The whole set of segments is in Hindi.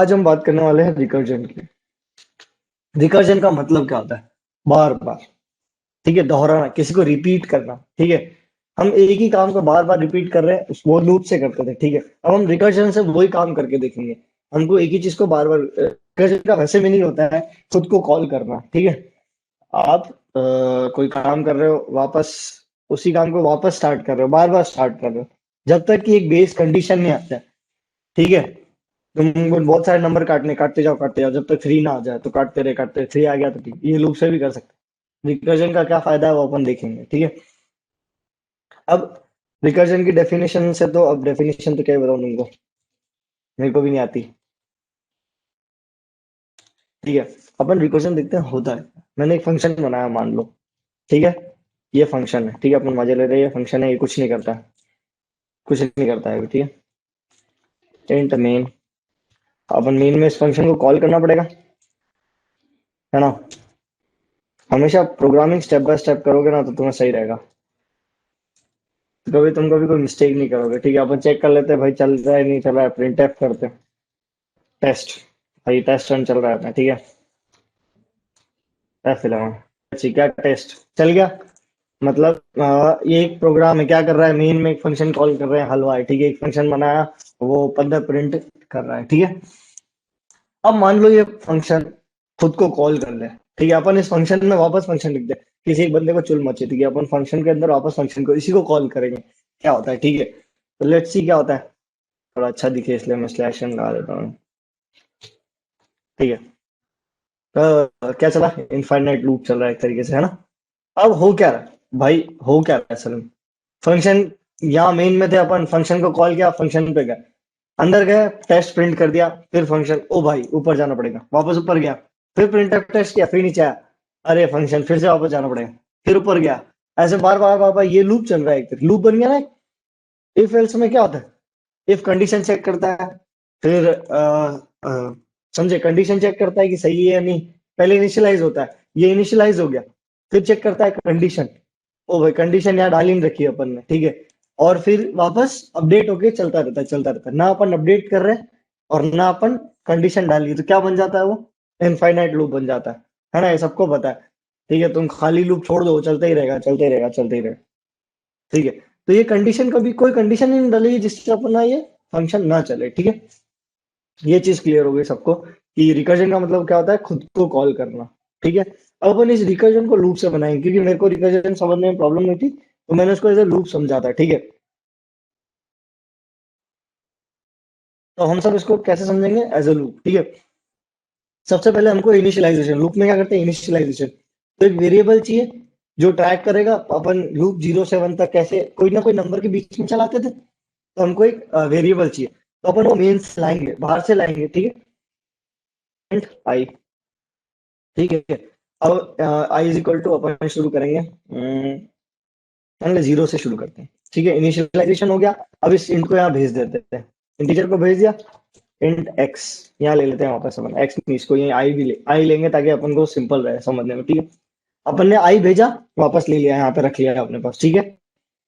आज हम बात करने वाले हैं रिकर्जन की। रिकर्जन का मतलब क्या होता है? बार बार, ठीक है, दोहराना, किसी को रिपीट करना, ठीक है। हम एक ही काम को बार बार रिपीट कर रहे हैं, वो लूप से करते थे, ठीक है। अब हम रिकर्जन से वही काम करके देखेंगे। हमको एक ही चीज को बार बार, रिकर्जन का वैसे मीनिंग होता है खुद को कॉल करना, ठीक है। आप कोई काम कर रहे हो, वापस उसी काम को वापस स्टार्ट कर रहे हो, बार बार स्टार्ट कर रहे हो, जब तक कि एक बेस कंडीशन नहीं आता है, ठीक है। तुमको बहुत सारे नंबर काटते जाओ जब तक थ्री ना आ जाए, तो काटते रहे, थ्री आ गया तो ठीक, ये लूप से भी कर सकते हैं। रिकर्जन का क्या फायदा है वो अपन देखेंगे, ठीक है। अब रिकर्जन की डेफिनेशन से, तो अब डेफिनेशन तो क्या ही बताऊं तुमको, मेरे को भी नहीं आती, ठीक है। अपन रिकर्जन देखते हैं होता है। मैंने एक फंक्शन बनाया, मान लो, ठीक है। ये फंक्शन है, ठीक है, अपन मजे ले रहे हैं, ये फंक्शन है, ये कुछ नहीं करता है, कुछ नहीं करता है, ठीक है। इंट मेन, अपन मेन में इस फंक्शन को कॉल करना पड़ेगा, है ना। हमेशा प्रोग्रामिंग स्टेप बाय स्टेप करोगे ना तो तुम्हें सही रहेगा। कभी कोई मिस्टेक नहीं करोगे, ठीक है। अपन चेक कर लेते हैं भाई, चल रहा है नहीं चल रहा है, प्रिंट एफ करते हैं, टेस्ट। भाई टेस्ट रन चल रहा है अपना, ठीक है। F11, अच्छी, क्या टेस्ट चल गया। मतलब ये एक प्रोग्राम है, क्या कर रहा है, मेन में एक फंक्शन कॉल कर रहे हैं, हलवाई, ठीक है, एक फंक्शन बनाया, वो 15 प्रिंट कर रहा है, ठीक है। अब मान लो ये फंक्शन खुद को कॉल कर ले, ठीक है। अपन इस फंक्शन में वापस फंक्शन लिख दे, किसी एक बंदे को चुल मचे, ठीक है। अपन फंक्शन के अंदर वापस फंक्शन को, इसी को कॉल करेंगे, क्या होता है, ठीक है। तो लेट्स सी क्या होता है। थोड़ा अच्छा दिखे इसलिए मैं स्लैश एन लगा देता हूँ, ठीक है। क्या चला, इनफाइनाइट लूप चल रहा है एक तरीके से, है ना। अब हो क्या रहा है भाई, हो क्या रहा है असल में। फंक्शन, यहाँ मेन में थे अपन, फंक्शन को कॉल किया, फंक्शन पे गए, अंदर गए, टेस्ट प्रिंट कर दिया, फिर फंक्शन, ओ भाई ऊपर जाना पड़ेगा, वापस ऊपर गया, फिर प्रिंट टेस्ट किया, फिर नीचे आया, अरे फंक्शन, फिर से वापस जाना पड़ेगा, फिर ऊपर गया, ऐसे बार बार बार बार ये लूप चल रहा है, एक लूप बन गया ना। इफ एल्स में क्या होता है, इफ कंडीशन चेक करता है, फिर समझे, कंडीशन चेक करता है कि सही है या नहीं, पहले इनिशियलाइज होता है, ये इनिशियलाइज हो गया, फिर चेक करता है कंडीशन, ओ भाई कंडीशन यहाँ डाली नहीं रखी है अपन ने, ठीक है। और फिर वापस अपडेट होके चलता रहता है ना, अपन अपडेट कर रहे हैं और ना अपन कंडीशन डाली, तो क्या बन जाता है वो, इनफाइनाइट लूप बन जाता है ना, ये सबको पता है, ठीक है। तुम खाली लूप छोड़ दो, वो चलता ही रहेगा, चलता ही रहेगा, चलता ही रहेगा, ठीक है। तो ये कंडीशन, कभी कोई कंडीशन ही नहीं डालेगी जिससे अपना ये फंक्शन ना चले, ठीक है। ये चीज क्लियर हो गई सबको कि रिकर्जन का मतलब क्या होता है, खुद को कॉल करना, ठीक है। अब अपन इस रिकर्जन को लूप से बनाएंगे, क्योंकि मेरे को रिकर्जन समझने में प्रॉब्लम नहीं थी, तो मैंने उसको एज ए लूप समझा था, ठीक है। तो हम सब इसको कैसे समझेंगे, एज ए लूप, ठीक है। सबसे पहले हमको इनिशियलाइजेशन, लूप में क्या करते हैं, इनिशियलाइजेशन। तो एक वेरिएबल चाहिए जो ट्रैक करेगा, अपन लूप 0 से 1 तक कैसे कोई ना कोई नंबर के बीच में चलाते थे, तो हमको एक वेरिएबल चाहिए, तो अपन वो मेन से लाएंगे, बाहर से लाएंगे, ठीक है। आई, ठीक है। अब आई इज इक्वल टू, अपन शुरू करेंगे, पहले 0 से शुरू करते हैं, ठीक है। इनिशियलाइजेशन हो गया, अब इस इंट को यहाँ भेज देते हैं, इंटीजर को भेज दिया, इंट एक्स यहाँ ले लेते हैं वापस, अपन एक्स नहीं, इसको ये आई भी ले, आई लेंगे ताकि अपन को सिंपल रहे समझने में, ठीक है। अपन ने आई भेजा, वापस ले लिया, यहाँ पे रख लिया अपने पास, ठीक है।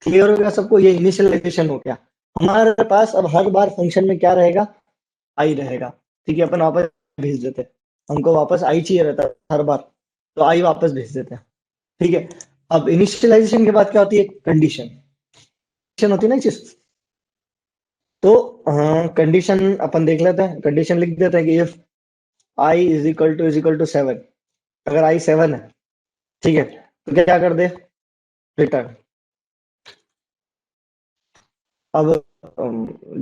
क्लियर हो गया सबको, ये इनिशियलाइजेशन हो गया। हमारे पास अब हर बार फंक्शन में क्या रहेगा, आई रहेगा, ठीक है। अपन वापस भेज देते हैं, हमको वापस आई चाहिए रहता है हर बार, तो आई वापस भेज देते हैं, ठीक है। अब इनिशियलाइजेशन के बाद क्या होती है, कंडीशन, कंडीशन होती है ना चीज। तो कंडीशन अपन देख लेते हैं, कंडीशन लिख देते हैं कि if I is equal to 7, अगर आई 7 है, ठीक है, तो क्या कर दे, रिटर्न। अब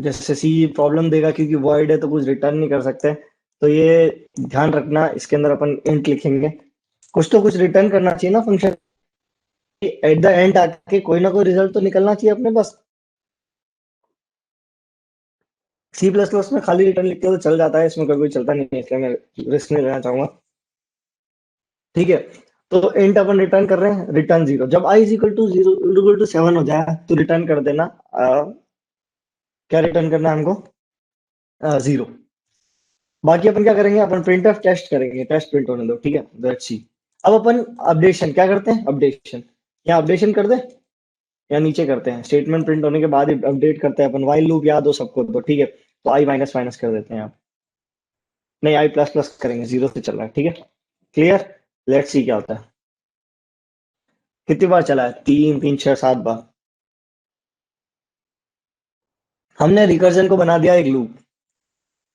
जैसे सी प्रॉब्लम देगा, क्योंकि वॉइड है तो कुछ रिटर्न नहीं कर सकते, तो ये ध्यान रखना, इसके अंदर अपन इंट लिखेंगे, कुछ तो कुछ रिटर्न करना चाहिए ना फंक्शन, एट द एंड आके कोई ना कोई रिजल्ट तो निकलना चाहिए अपने पास। सी प्लस प्लस में खाली रिटर्न लिखते हो तो चल जाता है, इसमें कोई चलता नहीं है, इसलिए मैं रिस्क नहीं लेना चाहूंगा, ठीक है। तो इंट अपन रिटर्न कर रहे हैं, रिटर्न 0, जब आई इज इक्वल टू 7 हो जाए तो रिटर्न कर देना, क्या रिटर्न करना है हमको, 0। बाकी अपन क्या करेंगे, अपन प्रिंट ऑफ टेस्ट करेंगे, टेस्ट प्रिंट होने दो, ठीक है, लेट्स सी। अब अपन अपडेशन क्या करते हैं, अपडेशन, या अपडेशन कर दे, या नीचे करते हैं, स्टेटमेंट प्रिंट होने के बाद ही अपडेट करते हैं अपन, वाइल लूप याद हो सबको तो, ठीक है। तो आई माइनस माइनस कर देते हैं यहाँ, नहीं, आई प्लस प्लस करेंगे, 0 से चल रहा है, ठीक है। क्लियर। लेट्स सी क्या होता है। कितनी बार चला है? 3 3 6 7 बार। हमने रिकर्जन को बना दिया एक लूप।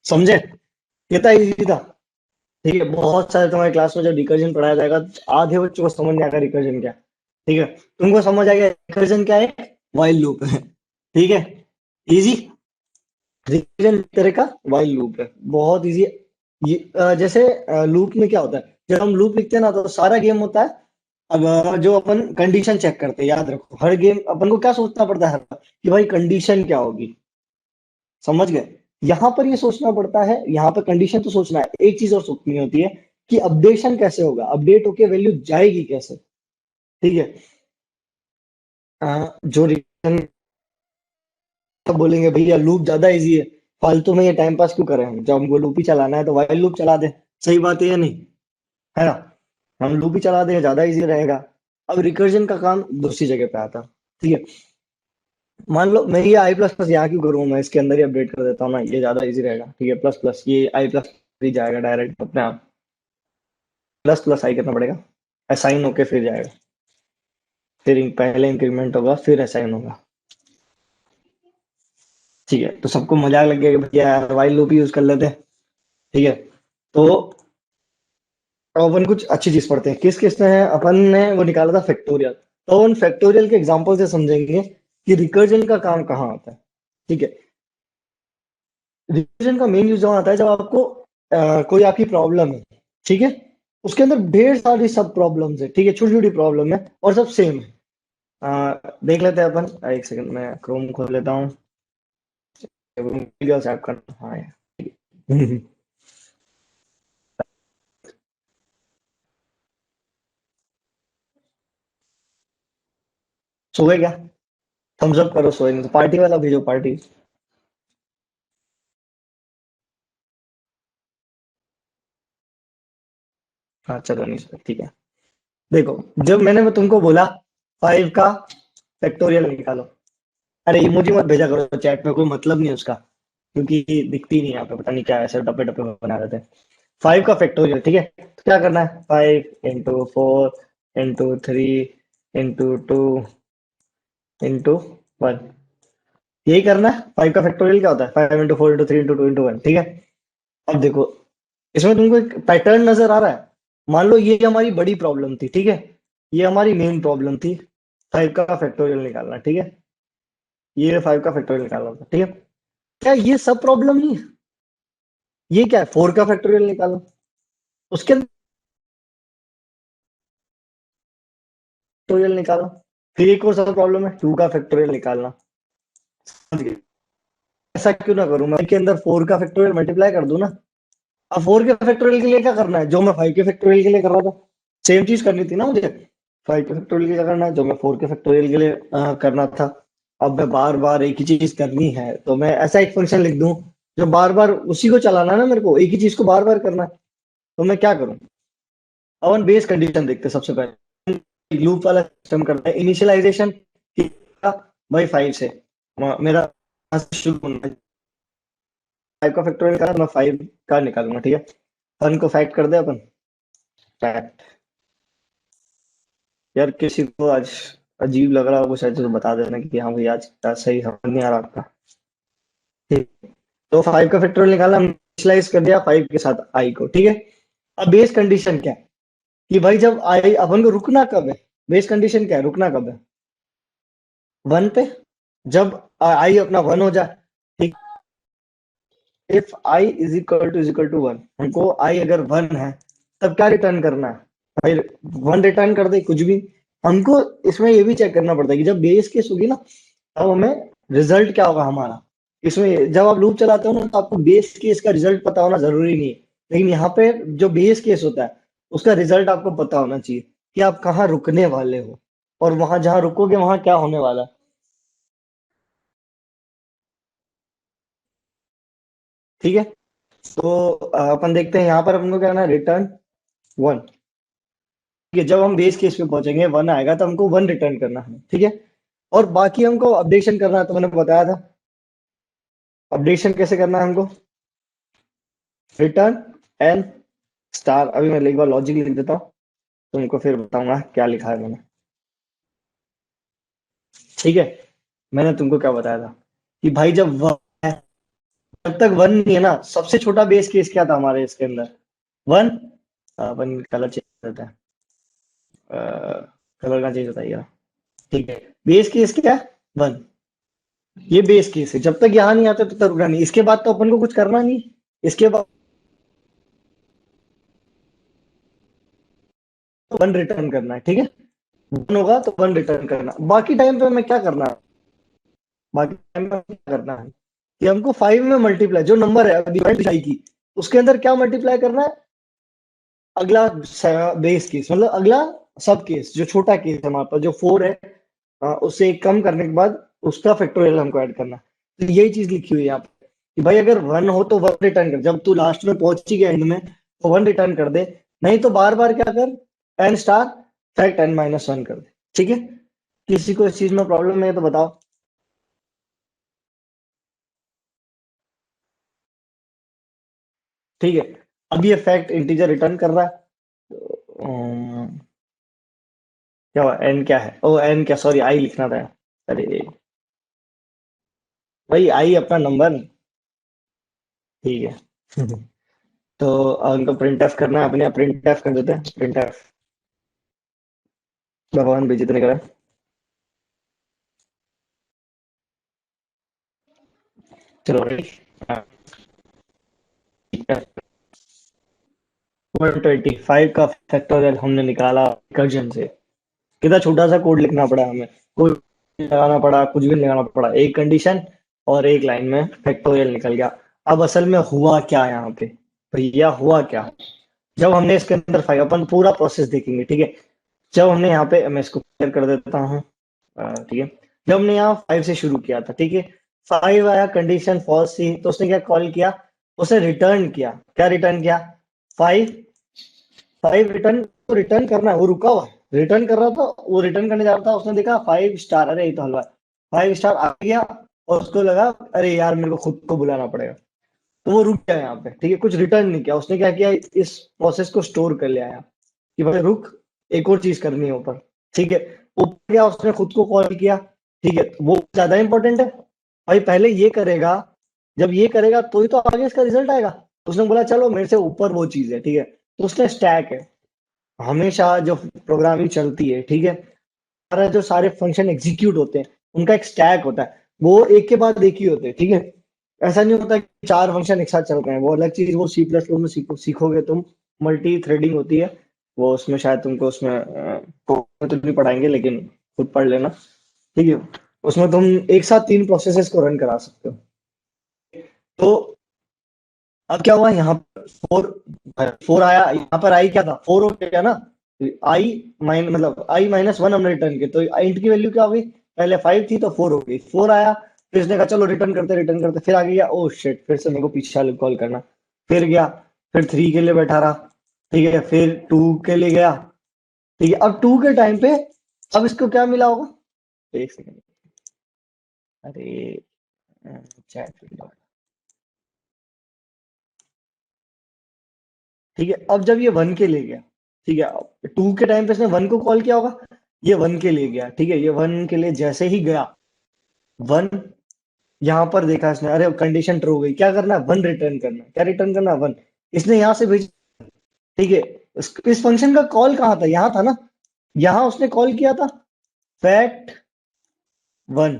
समझे? कितना इजी था। ठीक है, बहुत सारे तुम्हारे क्लास में जब रिकर्जन पढ़ाया जाएगा आधे बच्चों को समझ नहीं आएगा रिकर्जन क्या है। ठीक है, तुमको समझ आ गया रिकर्जन क्या है, वाइल लूप है। ठीक है, इजी। रिकर्जन तरह का वाइल लूप है, बहुत इजी। ये जैसे लूप में क्या होता है, जब हम लूप लिखते हैं ना तो सारा गेम होता है। अब जो अपन कंडीशन चेक करते हैं, याद रखो हर गेम अपन को क्या सोचना पड़ता है हर बार, कि भाई कंडीशन क्या होगी। समझ गए? यहाँ पर ये सोचना पड़ता है, यहाँ पर कंडीशन तो सोचना है, एक चीज और सोचनी होती है कि अपडेशन कैसे होगा, अपडेट होके वैल्यू जाएगी कैसे। ठीक है। जो रिटर्न बोलेंगे भैया लूप ज्यादा इजी है, फालतू में ये टाइम पास क्यों करें हम, जब हमको लूप ही चलाना है तो वाइल लूप चला दे। सही बात है या नहीं? है ना? हम लूप ही चला दें, ज्यादा इजी रहेगा। अब रिकर्जन का काम दूसरी जगह पे आता है। ठीक है, मान लो मैं ये आई प्लस प्लस यहाँ क्यों करूँ, मैं इसके अंदर ही अपडेट कर देता हूँ ना, ये ज्यादा इजी रहेगा। ठीक है, प्लस प्लस ये आई प्लस ही जाएगा डायरेक्ट अपने आप। प्लस प्लस आई करना पड़ेगा, असाइन होके फिर जाएगा, फिर पहले इंक्रीमेंट होगा फिर असाइन होगा। ठीक है, तो सबको मजाक लग गया कि भैया यार वाइल लूप यूज कर लेते हैं। ठीक है, तो अब अपन कुछ अच्छी चीज पढ़ते हैं। किस किस ने अपन ने वो निकाला था फैक्टोरियल, तो उन फैक्टोरियल के एग्जांपल से समझेंगे कि रिकर्जन का काम कहाँ आता है। ठीक है, रिकर्जन का मेन यूज वहाँ आता है जब आपको कोई आपकी प्रॉब्लम है। ठीक है, उसके अंदर ढेर सारी सब प्रॉब्लम्स है। ठीक है, छोटी छोटी प्रॉब्लम है और सब सेम है। देख लेते हैं अपन, एक सेकंड में क्रोम खोल लेता हूँ। वीडियो सेव करना, हाँ यार। सो गए क्या? थम्स अप करो, सोए नहीं तो पार्टी वाला भेजो पार्टी। हाँ चलो, नहीं सोए, ठीक है। देखो, जब मैंने तुमको बोला 5 का फैक्टोरियल निकालो, अरे इमोजी मत भेजा करो चैट में, कोई मतलब नहीं है उसका, क्योंकि दिखती नहीं है यहाँ पे, पता नहीं क्या ऐसे टप्पे टप्पे बना देते हैं। 5 का फैक्टोरियल, ठीक है, तो क्या करना है, 5 into 4 into 3 into 2 into 1, यही करना है। 5 का फैक्टोरियल क्या होता है, 5 into 4 into 3 into 2 into 1। ठीक है, अब देखो इसमें तुमको एक पैटर्न नजर आ रहा है। मान लो ये हमारी बड़ी प्रॉब्लम थी, ठीक है, ये हमारी मेन प्रॉब्लम थी, 5 का फैक्टोरियल निकालना। ठीक है, ये 5 का फैक्टोरियल निकालना था। ठीक है, क्या ये सब प्रॉब्लम नहीं है? ये क्या है, 4 का फैक्टोरियल निकालना, उसके अंदर फैक्टोरियल निकालना, फिर एक और सब प्रॉब्लम है 2 का फैक्टोरियल निकालना। समझ गए? ऐसा क्यों ना करूं मैं, के अंदर 4 का फैक्टोरियल मल्टीप्लाई कर दूं ना। अब 4 के फैक्टोरियल के लिए क्या करना है, जो मैं 5 के फैक्टोरियल के लिए कर रहा था, सेम चीज करनी थी ना मुझे। 5 के फैक्टोरियल के लिए करना है जो मैं 4 के फैक्टोरियल के लिए करना था। अब मैं बार बार एक ही चीज करनी है तो मैं ऐसा एक फंक्शन लिख दूं जो बार बार उसी को चलाना है ना, मेरे को एक ही चीज को बार बार करना है, तो मैं क्या करूं। अपन बेस कंडीशन देखते हैं सबसे पहले, लूप वाला सिस्टम करते हैं। इनिशियलाइजेशन भाई 5 से, मेरा यहाँ से शुरू होना है। 5 का फैक्टोरियल करा, मैं 5 का निकालूंगा। ठीक है, 1 को फैक्ट कर दे अपन, फैक्ट। यार किसी को आज अजीब लग रहा होगा शायद, तो बता देना कि हाँ भाई आज सही समझ नहीं आ रहा आपका। ठीक, तो 5 का फैक्टोरियल निकाला, हमने इनिशियलाइज कर दिया 5 के साथ आई को। ठीक है, अब बेस कंडीशन क्या है, कि भाई जब आई अपन को रुकना कब है, बेस कंडीशन क्या है, रुकना कब है, 1 पे। जब आई अपना 1 हो जाए, ठीक, if I is equal to 1, हमको आई अगर 1 है तब क्या रिटर्न करना है, भाई 1 रिटर्न कर दे कुछ भी। हमको इसमें ये भी चेक करना पड़ता है कि जब बेस केस होगी ना तब हमें रिजल्ट क्या होगा हमारा। इसमें जब आप लूप चलाते हो ना तो आपको बेस केस का रिजल्ट पता होना जरूरी नहीं है, लेकिन यहाँ पे जो बेस केस होता है उसका रिजल्ट आपको पता होना चाहिए कि आप कहाँ रुकने वाले हो, और वहां जहाँ रुकोगे वहां क्या होने वाला है। ठीक है, तो अपन देखते हैं यहाँ पर अपन को क्या करना है, रिटर्न 1। ठीक है, जब हम बेस केस पे पहुंचेंगे 1 आएगा तो हमको 1 रिटर्न करना है। ठीक है, और बाकी हमको अपडेशन करना है, तो मैंने बताया था अपडेशन कैसे करना है हमको, रिटर्न एन स्टार। अभी मैं एक बार लॉजिक लिख देता हूँ, तुमको फिर बताऊंगा क्या लिखा है मैंने। ठीक है, मैंने तुमको क्या बताया था कि भाई जब तक वन नहीं है ना, सबसे छोटा बेस केस क्या था हमारे इसके अंदर? वन। अपन कलर चेंज करते हैं, कलर का चेंज बताइए। ठीक है, बेस केस क्या है? वन। ये बेस केस है, जब तक यहाँ नहीं आते तब तक रुकना नहीं। इसके बाद तो अपन को कुछ करना नहीं। इसके बाद तो वन रिटर्न करना है, ठीक है। वन होगा तो वन रिटर्न करना, बाकी टाइम पे हमें क्या करना है? बाकी टाइम पे हमें क्या करना है कि हमको फाइव में मल्टीप्लाई, जो नंबर है डिवाइड की, उसके अंदर क्या मल्टीप्लाई करना है? अगला बेस केस, मतलब अगला सब केस, जो छोटा केस है हमारे पास, जो फोर है, उससे एक कम करने के बाद उसका फैक्टोरियल हमको ऐड करना है। तो यही चीज लिखी हुई है यहाँ पे कि भाई अगर वन हो तो वन रिटर्न कर, जब तू लास्ट में पहुंच ही गया एंड में तो वन रिटर्न कर दे। नहीं तो बार बार क्या कर, N star fact N minus one कर दे। ठीक है, किसी को इस चीज में प्रॉब्लम है तो बताओ। ठीक है, अब ये फैक्ट इंटीजर रिटर्न कर रहा है। क्या हुआ, एन क्या है? ओ एन क्या, सॉरी आई लिखना था। अरे भाई आई अपना नंबर। ठीक है तो उनको प्रिंट एफ करना है, अपने प्रिंट एफ कर देते हैं, प्रिंट एफ भगवान बेइज्जत नहीं करा। चलो ready? हाँ, ठीक है। 125 का फैक्टोरियल हमने निकाला कर्जन से। कितना छोटा सा कोड लिखना पड़ा हमें, कोई लगाना पड़ा, कुछ भी नहीं लगाना पड़ा, एक कंडीशन और एक लाइन में फैक्टोरियल निकल गया। अब असल में हुआ क्या यहाँ पे? भैया हुआ क्या, जब हमने इसके अंदर फाइव, अपन पूरा प्रोसेस देखेंगे, ठीक है। जब हमने यहाँ पे, मैं इसको क्लियर कर देता हूँ, ठीक है। जब हमने यहाँ फाइव से शुरू किया था, ठीक है, फाइव आया, कंडीशन फॉल्स थी, तो उसने क्या कॉल किया? उसने रिटर्न किया, क्या रिटर्न किया? फाइव। फाइव रिटर्न, तो रिटर्न करना है, वो रुका हुआ रिटर्न कर रहा था, वो रिटर्न करने जा रहा था, उसने देखा फाइव स्टार, अरे ये तो हलवा है। फाइव स्टार आ गया और उसको लगा अरे यार मेरे को खुद को बुलाना पड़ेगा, तो वो रुक गया यहाँ पे, ठीक है, कुछ रिटर्न नहीं किया। उसने क्या किया, इस प्रोसेस को स्टोर कर लिया यहाँ कि भाई रुक, एक और चीज करनी है ऊपर। ठीक है, ऊपर गया, उसने खुद को कॉल किया। ठीक है, वो ज्यादा इंपॉर्टेंट है। भाई पहले ये करेगा, जब ये करेगा तो ही तो आगे इसका रिजल्ट आएगा। उसने बोला चलो मेरे से ऊपर वो चीज है, ठीक है, तो उसने स्टैक है। हमेशा जो प्रोग्रामिंग चलती है, ठीक है, हमारा जो सारे फंक्शन एग्जीक्यूट होते हैं उनका एक स्टैक होता है, वो एक के बाद एक ही होते हैं, ठीक है। ऐसा नहीं होता कि चार फंक्शन एक साथ चल रहे हैं, वो अलग चीज, वो सी प्लस में सीखोगे तुम। मल्टी थ्रेडिंग होती है वो, उसमें शायद तुमको उसमें तो नहीं पढ़ाएंगे, लेकिन खुद पढ़ लेना, ठीक है। उसमें तुम एक साथ तीन प्रोसेसेस को रन करा सकते हो। तो अब क्या हुआ यहाँ पर, फोर, फोर आया, यहाँ पर आई क्या था, फोर हो गया ना। आई माइन मतलब आई माइनस वन हमने रिटर्न किया, तो इंट की वैल्यू क्या हो गई? पहले फाइव थी तो फोर हो गई, फोर आया। फिर इसने कहा चलो रिटर्न करते, फिर आगे गया, ओ शिट, फिर से मेरे को पीछे वाले कॉल करना। फिर गया, फिर थ्री के लिए बैठा रहा, ठीक है, फिर टू के लिए गया। ठीक है, अब टू के टाइम पे अब इसको क्या मिला होगा? एक सेकंड, अरे चैट, ठीक है, अब जब ये वन के लिए गया, ठीक है, टू के टाइम पे इसने वन को कॉल किया होगा, ये वन के लिए गया, ठीक है, ये वन के लिए जैसे ही गया, वन, यहाँ पर देखा इसने, अरे कंडीशन ट्रू हो गई, क्या करना है? वन रिटर्न करना है। क्या रिटर्न करना है? वन। इसने यहाँ से भेज, ठीक है, इस फंक्शन का कॉल कहाँ था? यहाँ था ना, यहाँ उसने कॉल किया था फैक्ट वन,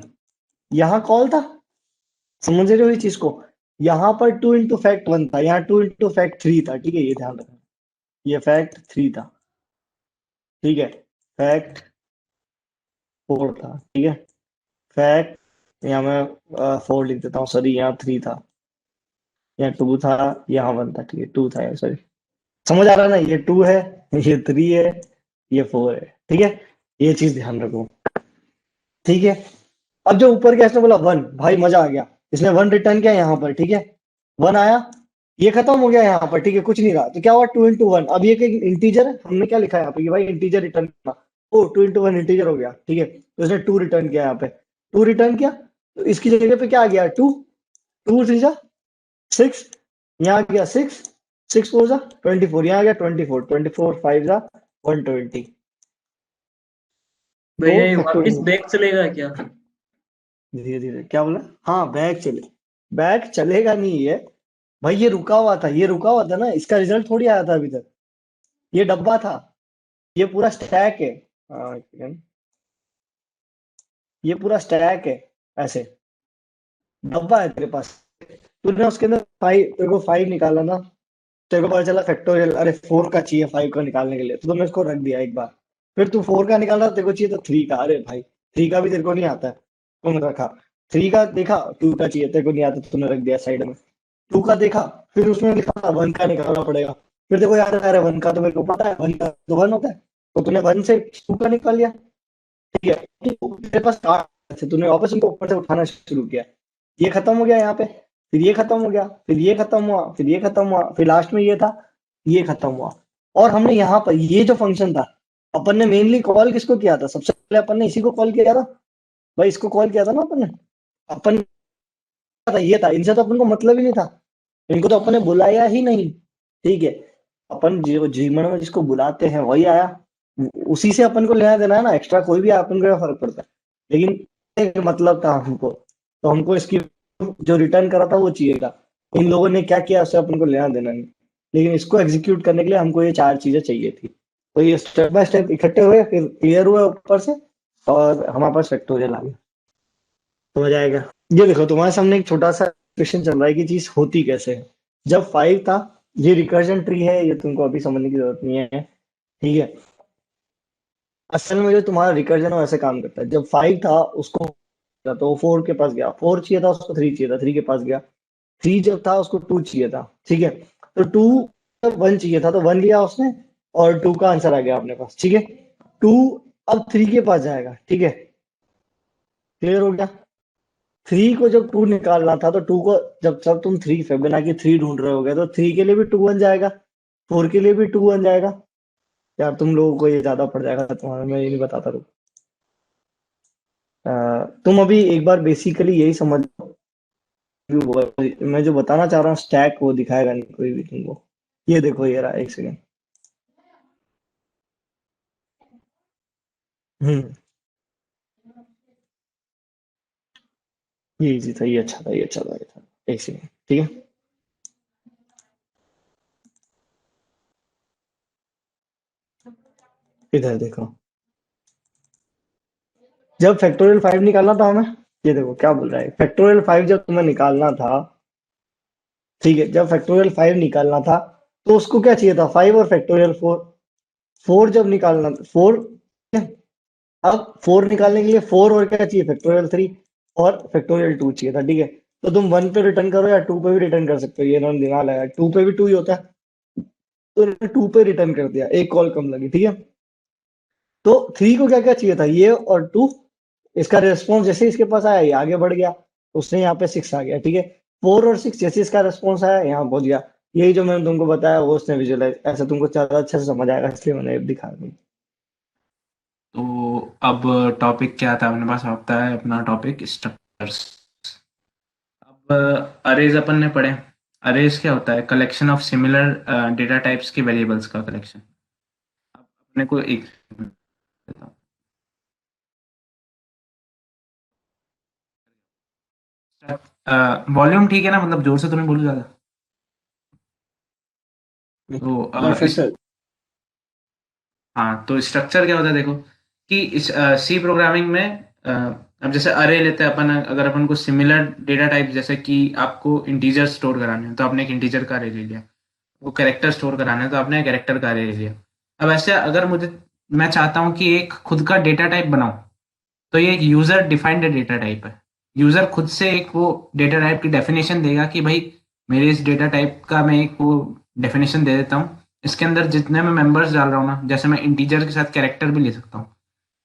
यहाँ कॉल था, समझ रहे हो ये चीज को? यहाँ पर टू इंटू फैक्ट वन था, यहाँ टू इंटू फैक्ट थ्री था, ठीक है, ये ध्यान रखना, ये फैक्ट थ्री था, ठीक है, फैक्ट फोर था, ठीक है, फैक्ट, यहाँ मैं फोर लिख देता हूँ, सॉरी, यहाँ थ्री था, यहाँ टू था, यहाँ वन था, ठीक है, टू था, सॉरी। समझ आ रहा है ना, ये टू है, ये थ्री है, ये फोर है, ठीक है, ये चीज ध्यान रखो, ठीक है। अब जो ऊपर गया इसने बोला वन, भाई मजा आ गया, इसने वन रिटर्न किया यहाँ पर, ठीक है, वन आया, ये खत्म हो गया यहाँ पर, ठीक है, कुछ नहीं रहा, तो क्या हुआ? टू इंटू वन, अब ये इंटीजर है, हमने क्या लिखा है यहाँ पे कि भाई इंटीजर रिटर्न करना। ओ टू इंटू वन इंटीजर हो गया, ठीक है, तो इसने टू रिटर्न किया यहाँ पे, टू रिटर्न किया, तो इसकी जगह पे क्या आ गया? टू, टू थ्री जा सिक्स, यहाँ आ गया सिक्स, 6 4 जा 24, यहाँ आ गया 24, 24 5 जा 120। तो भैया ये वापिस फैक्टोरियल बैक चलेगा क्या? धीरे धीरे क्या बोला? हाँ बैग चले, बैग चलेगा नहीं है भाई, ये रुका हुआ था, ये रुका हुआ था ना, इसका रिजल्ट थोड़ी आया था अभी तक, ये डब्बा था, ये पूरा स्टैक है। हाँ, एक सेकंड। ये पूरा स्टैक है ऐसे, डब्बा है तेरे पास, तूने उसके अंदर फाइव, तेरे को फाइव निकाला ना, तेरे को पता चला फैक्टोरियल, अरे फोर का चाहिए फाइव का निकालने के लिए, तो तुमने उसको रख दिया एक बार, फिर तू फोर का निकाला, तेरे को चाहिए तो थ्री का, अरे भाई थ्री का भी तेरे को नहीं आता है, तुमने रखा, थ्री का देखा, टू का चाहिए, तेरे को नहीं आता, तुमने रख दिया साइड में, टू का देखा, फिर उसमें लिखा वन का निकालना पड़ेगा, फिर देखो यार, अरे वन का तो मेरे को पता है, वन का तो वन होता है, तो तूने वन से टू का निकाल लिया, ठीक है, तेरे पास कार्ड थे, तूने वापस उनको ऊपर से उठाना शुरू किया, ये खत्म हो गया यहाँ पे, फिर ये खत्म हो गया, फिर ये खत्म हुआ, फिर ये खत्म हुआ, फिर लास्ट में ये था, ये खत्म हुआ, और हमने यहाँ पर ये जो फंक्शन था, अपन ने मेनली कॉल किसको किया था, सबसे पहले अपन ने इसी को कॉल किया था भाई, इसको कॉल किया था ना अपन ने, अपन था ये था, इनसे तो अपन को मतलब ही नहीं था, इनको तो अपन ने बुलाया ही नहीं, ठीक है, अपन जो जीवन में जिसको बुलाते हैं वही आया, उसी से अपन को लेना देना है ना, एक्स्ट्रा कोई भी आया, अपन को क्या फर्क पड़ता है, लेकिन एक मतलब था हमको, तो हमको इसकी जो रिटर्न करा था वो चाहिए था, इन लोगों ने क्या किया उससे अपन को लेना देना नहीं, लेकिन इसको एग्जीक्यूट करने के लिए हमको ये चार चीजें चाहिए थी, तो ये स्टेप बाय स्टेप इकट्ठे हुए, फिर क्लियर हुए ऊपर से, और हमारे पास फैक्टोरियल आ गया, समझ आएगा। ये देखो तुम्हारे सामने एक छोटा सा क्वेश्चन चल रहा है कि चीज होती कैसे है, जब फाइव था, ये रिकर्जन ट्री है, ये तुमको अभी समझने की जरूरत नहीं है, ठीक है, असल में जो तुम्हारा रिकर्जन है वैसे काम करता है, जब फाइव था उसको, तो वो फोर के पास गया, फोर चाहिए था उसको, थ्री चाहिए था, थ्री के पास गया, थ्री जब था उसको टू चाहिए था, ठीक है, तो टू जब वन चाहिए था तो वन लिया उसने, और टू का आंसर आ गया अपने पास, ठीक है, टू अब थ्री के पास जाएगा, ठीक है, क्लियर हो गया, थ्री को जब टू निकालना था, तो टू को जब जब तुम थ्री फिबोनाची थ्री ढूंढ रहे होगे, तो थ्री के लिए भी टू वन जाएगा, फोर के लिए भी टू वन जाएगा, यार तुम लोगों को ये ज्यादा पड़ जाएगा तुम्हारा, मैं ये नहीं बताता, रुको, तुम अभी एक बार बेसिकली यही समझ, मैं जो बताना चाह रहा हूँ स्टैक वो दिखाएगा नहीं कोई भी तुमको, ये देखो ये रहा, एक सेकेंड, हम्म, ये इजी था, ये अच्छा था, ये अच्छा था, ये था, एक सेकेंड, ठीक है, इधर देखो, जब फैक्टोरियल फाइव निकालना था हमें, ये देखो क्या बोल रहा है, फैक्टोरियल फाइव जब तुम्हें निकालना था, ठीक है, जब फैक्टोरियल फाइव निकालना था, तो उसको क्या चाहिए था, फाइव और फैक्टोरियल फोर, फोर जब निकालना फोर, अब फोर निकालने के लिए फोर और क्या चाहिए, फैक्टोरियल थ्री और फैक्टोरियल टू चाहिए था, ठीक है, तो तुम वन पे रिटर्न करो या टू पे भी रिटर्न कर सकते हो, ये इन्होंने दिमाग लगाया, टू पे भी टू ही होता है, तो इन्होंने टू पे रिटर्न कर दिया, एक कॉल कम लगी, ठीक है, तो थ्री को क्या क्या चाहिए था, ये और टू, इसका रेस्पॉन्स जैसे इसके पास आया ये आगे बढ़ गया, उसने यहाँ पे सिक्स आ गया, ठीक है, फोर और सिक्स जैसे इसका रेस्पॉन्स आया यहाँ पहुंच गया, यही जो मैंने तुमको बताया वो उसने विजुअलाइज, ऐसा तुमको ज्यादा अच्छे से समझ आएगा, इसलिए मैंने दिखा दी। तो अब टॉपिक क्या था अपने पास, आता है अपना टॉपिक स्ट्रक्चर्स। अब अरेज अपन ने पढ़े। अरेज क्या होता है, collection of similar data types के वेरिएबल्स का कलेक्शन। अब अपने को एक वॉल्यूम ठीक है ना, मतलब जोर से तो नहीं बोलूँ ज्यादा। तो परफेक्ट है। हाँ, तो स्ट्रक्चर क्या होता है देखो, कि इस सी प्रोग्रामिंग में अब जैसे अरे लेते हैं अपन, अगर अपन को सिमिलर डेटा टाइप, जैसे कि आपको इंटीजर स्टोर कराने हैं तो आपने एक इंटीजर का अरे ले लिया, वो कैरेक्टर स्टोर कराना है तो आपने कैरेक्टर का अरे ले लिया। अब ऐसे अगर मैं चाहता हूँ कि एक खुद का डेटा टाइप बनाऊं, तो ये एक यूजर डिफाइंड डेटा टाइप है। यूजर खुद से एक वो डेटा टाइप की डेफिनेशन देगा कि भाई मेरे इस डेटा टाइप का मैं एक वो डेफिनेशन दे देता हूँ, इसके अंदर जितने मैं मेंबर्स डाल रहा हूँ ना, जैसे मैं इंटीजर के साथ कैरेक्टर भी ले सकता हूँ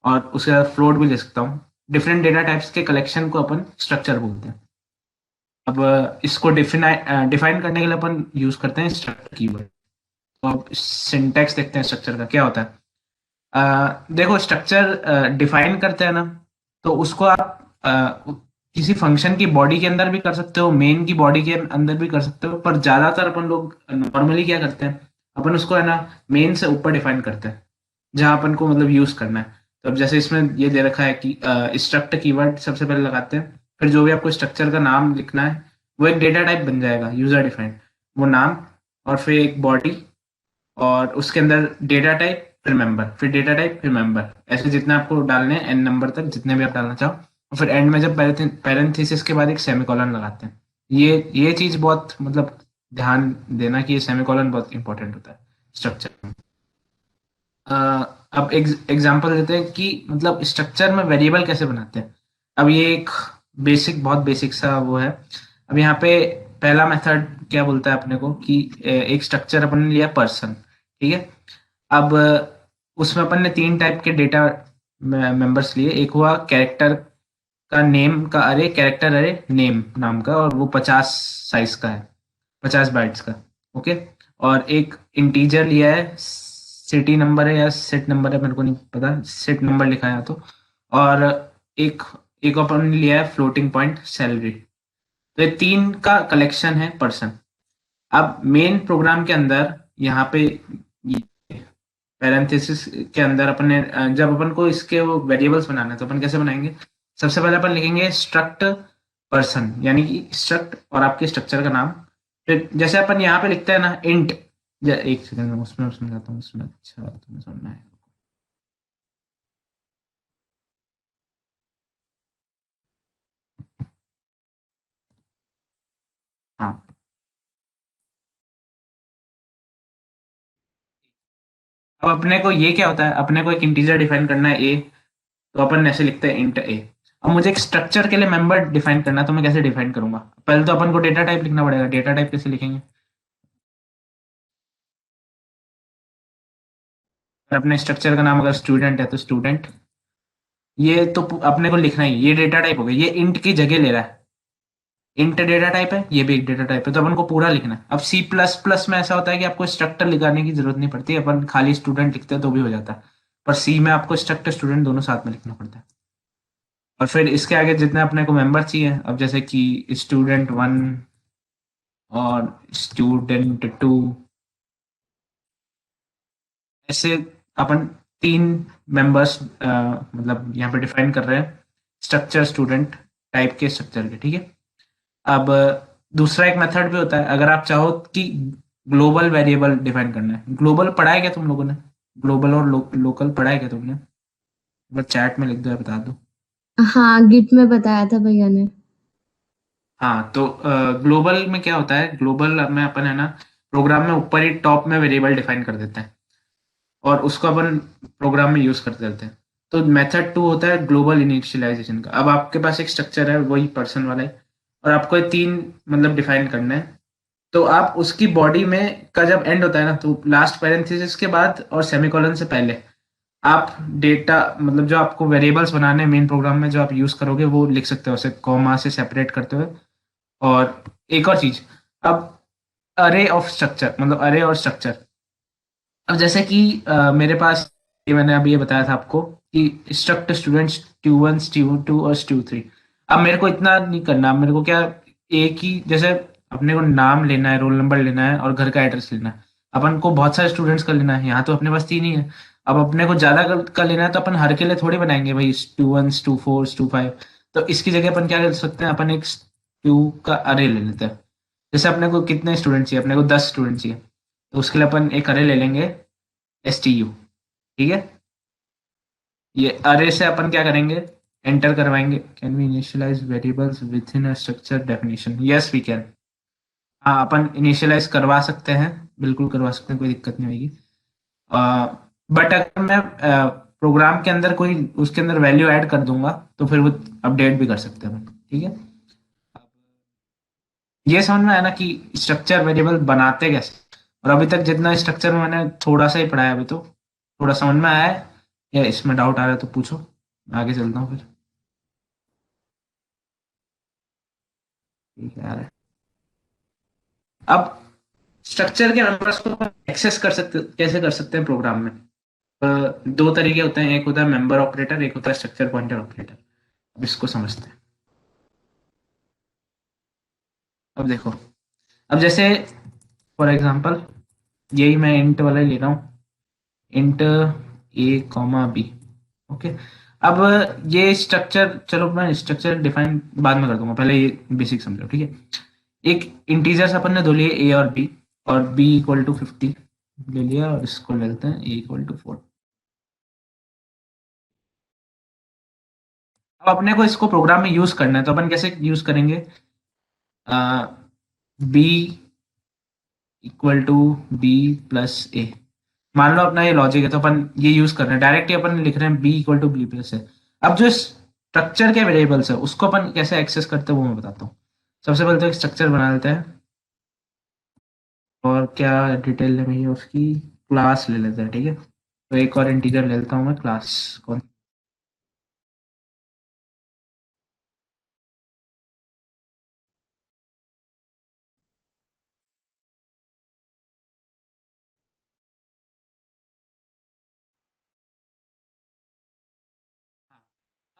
और उसके साथ फ्लोट भी ले सकता हूँ, डिफरेंट डेटा टाइप्स के कलेक्शन को अपन स्ट्रक्चर बोलते हैं। अब इसको डिफाइन करने के लिए अपन यूज करते हैं स्ट्रक्चर कीवर्ड। तो अब सिंटैक्स देखते हैं स्ट्रक्चर का क्या होता है। देखो स्ट्रक्चर डिफाइन करते हैं ना, तो उसको आप किसी फंक्शन की बॉडी के अंदर भी कर सकते हो, मेन की बॉडी के अंदर भी कर सकते हो, पर ज्यादातर अपन लोग नॉर्मली क्या करते हैं, अपन उसको है ना मेन से ऊपर डिफाइन करते हैं जहां अपन को मतलब यूज करना है। तो अब जैसे इसमें ये दे रखा है कि स्ट्रक्ट कीवर्ड सबसे पहले लगाते हैं, फिर जो भी आपको स्ट्रक्चर का नाम लिखना है वो एक डेटा टाइप बन जाएगा यूजर डिफाइंड, वो नाम, और फिर एक बॉडी, और उसके अंदर डेटा टाइप फिर मेंबर, फिर डेटा टाइप फिर मेंबर, ऐसे जितने आपको डालने हैं एन नंबर तक जितने भी आप डालना चाहो, और फिर एंड में जब पैरेंथेसिस के बाद एक सेमीकोलन लगाते हैं। ये चीज बहुत मतलब ध्यान देना कि ये सेमीकोलन बहुत इंपॉर्टेंट होता है स्ट्रक्चर में। अ, अब एग्जांपल देते हैं कि मतलब स्ट्रक्चर में वेरिएबल कैसे बनाते हैं। अब ये एक बहुत बेसिक सा वो है। अब यहाँ पे पहला मेथड क्या बोलता है अपने को कि एक स्ट्रक्चर अपन ने लिया पर्सन, ठीक है। अब उसमें अपन ने 3 टाइप के डेटा मेंबर्स लिए। एक हुआ कैरेक्टर का नेम का अरे, कैरेक्टर अरे नेम नाम का, और वो 50 साइज का है, 50 बाइट्स का। ओके। और एक इंटीजर लिया है, सिटी नंबर है या सेट नंबर है मेरे को नहीं पता, सेट नंबर लिखा है तो। और एक एक अपन ने लिया है फ्लोटिंग पॉइंट सैलरी। तो ये 3 का कलेक्शन है पर्सन। अब मेन प्रोग्राम के अंदर यहाँ पे पैरेंथेसिस के अंदर अपन ने जब अपन को इसके वो वेरिएबल्स बनाना है तो अपन कैसे बनाएंगे। सबसे पहले अपन लिखेंगे स्ट्रक्ट पर्सन, यानी कि स्ट्रक्ट और आपके स्ट्रक्चर का नाम। फिर जैसे अपन यहाँ पे लिखते हैं ना इंट, एक सेकंड में उसमें उसमें जाता हूँ उसमें, अच्छा तुम्हें सुनना है। हाँ, अब अपने को ये क्या होता है, अपने को एक इंटीजर डिफाइन करना है ए, तो अपन ऐसे लिखते हैं इंट ए। अब मुझे एक स्ट्रक्चर के लिए मेंबर डिफाइन करना है, तो मैं कैसे डिफाइन करूंगा। पहले तो अपन को डेटा टाइप लिखना पड़ेगा। डेटा टाइप कैसे लिखेंगे, अपने स्ट्रक्चर का नाम अगर स्टूडेंट है तो स्टूडेंट, ये तो अपने को लिखना ही, ये डेटा टाइप हो गया, ये इंट की जगह ले रहा है। इंट डेटा टाइप है, ये भी एक डेटा टाइप है, तो अपन को पूरा लिखना है। अब सी प्लस प्लस में ऐसा होता है कि आपको स्ट्रक्टर लिखाने की जरूरत नहीं पड़ती, अपन खाली स्टूडेंट लिखते हैं तो भी हो जाता है। पर सी में आपको स्ट्रक्टर स्टूडेंट दोनों साथ में लिखना पड़ता है। और फिर इसके आगे जितने अपने को मेंबर चाहिए, अब जैसे कि स्टूडेंट 1 और स्टूडेंट 2, ऐसे अपन 3 मेंबर्स मतलब यहाँ पे डिफाइन कर रहे हैं स्ट्रक्चर स्टूडेंट टाइप के स्ट्रक्चर के, ठीक है। अब दूसरा एक मेथड भी होता है, अगर आप चाहो कि ग्लोबल वेरिएबल डिफाइन करना है। ग्लोबल पढ़ा है क्या तुम लोगों ने, ग्लोबल और लोकल पढ़ा है क्या तुमने, बस चैट में लिख दो या बता दो। हाँ, गिट में बताया था भैया ने। हाँ, तो ग्लोबल में क्या होता है, ग्लोबल में अपन है ना प्रोग्राम में ऊपर ही टॉप में वेरिएबल डिफाइन कर देते हैं और उसको अपन प्रोग्राम में यूज करते रहते हैं। तो मेथड 2 होता है ग्लोबल इनिशियलाइजेशन का। अब आपके पास एक स्ट्रक्चर है वही पर्सन वाला है, और आपको ये 3 मतलब डिफाइन करना है। तो आप उसकी बॉडी में का जब एंड होता है ना, तो लास्ट पैरेंथेसिस के बाद और सेमीकोलन से पहले आप डेटा मतलब जो आपको वेरिएबल्स बनाने हैं मेन प्रोग्राम में जो आप यूज करोगे वो लिख सकते हो, उसे कॉमा से सेपरेट करते हुए। और एक और चीज, अब अरे ऑफ स्ट्रक्चर मतलब अरे और स्ट्रक्चर। अब जैसे कि मेरे पास ये मैंने अभी ये बताया था आपको कि स्ट्रक्ट स्टूडेंट्स Stu1 Stu2 और Stu3। अब मेरे को इतना नहीं करना, मेरे को क्या, एक ही जैसे अपने को नाम लेना है, रोल नंबर लेना है और घर का एड्रेस लेना है। अपन को बहुत सारे स्टूडेंट्स का लेना है, यहाँ तो अपने पास 3 ही है। अब अपने को ज्यादा का लेना है तो अपन हर के लिए थोड़ी बनाएंगे भाई Stu1 Stu4 Stu5। तो इसकी जगह अपन क्या कर सकते हैं, अपन एक Stu का अरे ले लेते हैं। जैसे अपने को कितने स्टूडेंट चाहिए, अपने को 10 स्टूडेंट चाहिए, तो उसके लिए अपन एक अरे ले लेंगे STU, ठीक है। ये अरे से अपन क्या करेंगे, एंटर करवाएंगे, can we initialize variables within a structure definition, yes we can. हाँ, अपन इनिशियलाइज करवा सकते हैं, बिल्कुल करवा सकते हैं, कोई दिक्कत नहीं होगी। बट अगर मैं प्रोग्राम के अंदर कोई उसके अंदर वैल्यू ऐड कर दूंगा तो फिर वो अपडेट भी कर सकते हैं अपन, ठीक है। ये समझ में आया ना कि स्ट्रक्चर वेरिएबल बनाते कैसे। और अभी तक जितना स्ट्रक्चर में मैंने थोड़ा सा ही पढ़ाया, अभी तो थोड़ा समझ में आया है या इसमें डाउट आ रहा है तो पूछो, आगे चलता हूँ फिर। ठीक है यार। अब स्ट्रक्चर के मेंबर्स को एक्सेस कर सकते, कैसे कर सकते हैं प्रोग्राम में। 2 तरीके होते हैं, एक होता है मेंबर ऑपरेटर, एक होता है स्ट्रक्चर पॉइंटर ऑपरेटर। अब इसको समझते हैं। अब देखो, अब जैसे फॉर एग्जांपल यही मैं इंट वाला ले रहा हूँ, इंट ए कॉमा बी। ओके, अब ये स्ट्रक्चर, चलो मैं स्ट्रक्चर डिफाइन बाद में कर दूंगा, पहले ये बेसिक समझो, ठीक है। एक इंटीजर्स अपन ने दो लिए ए और बी इक्वल टू 50 ले लिया, और इसको ले लेते हैं ए इक्वल टू 4। अब अपने को इसको प्रोग्राम में यूज करना है, तो अपन कैसे यूज करेंगे, B equal to B plus A. मान लो अपना ये लॉजिक है, तो अपन ये यूज कर रहे हैं, डायरेक्ट ही अपन लिख रहे हैं B equal to B plus है। अब जो स्ट्रक्चर के वेरिएबल्स है उसको अपन कैसे एक्सेस करते हैं वो मैं बताता हूँ। सबसे पहले तो एक स्ट्रक्चर बना लेते हैं, और क्या डिटेल लेनी है उसकी, क्लास ले लेते हैं, ठीक है। तो एक और इंटीजर ले लेता हूँ मैं, क्लास कौन।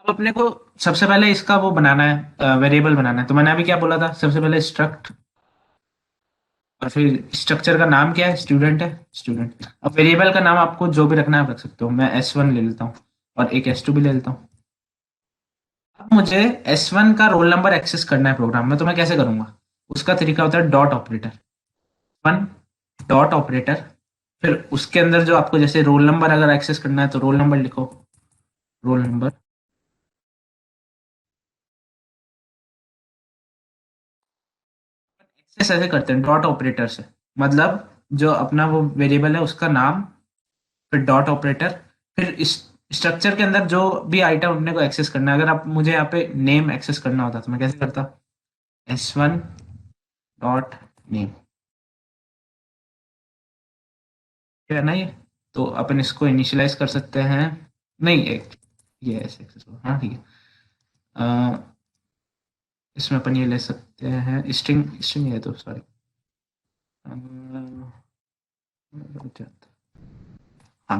अब अपने को सबसे पहले इसका वो बनाना है, वेरिएबल बनाना है। तो मैंने अभी क्या बोला था, सबसे पहले स्ट्रक्ट, और फिर स्ट्रक्चर का नाम क्या है, स्टूडेंट है, स्टूडेंट। अब वेरिएबल का नाम आपको जो भी रखना है आप रख सकते हो, मैं S1 ले लेता हूँ और एक S2 भी ले लेता हूँ। अब मुझे S1 का रोल नंबर एक्सेस करना है प्रोग्राम में, तो मैं कैसे करूंगा, उसका तरीका होता है dot operator, one dot operator. फिर उसके अंदर जो आपको जैसे रोल नंबर अगर एक्सेस करना है तो रोल नंबर लिखो, रोल नंबर। एक्सेस ऐसे करते हैं डॉट ऑपरेटर से, मतलब जो अपना वो वेरिएबल है उसका नाम, फिर डॉट ऑपरेटर, फिर इस स्ट्रक्चर के अंदर जो भी आइटम अपने को एक्सेस करना है। अगर आप मुझे यहाँ पे नेम एक्सेस करना होता तो मैं कैसे करता, S1 डॉट नेम, क्या है ना ये। तो अपन इसको इनिशियलाइज कर सकते हैं, नहीं एक ये ऐसे एक्सेस हो, हाँ ठीक है। इसमें अपन ये ले सकते हैं स्ट्रिंग, स्ट्रिंग है तो सॉरी, हाँ।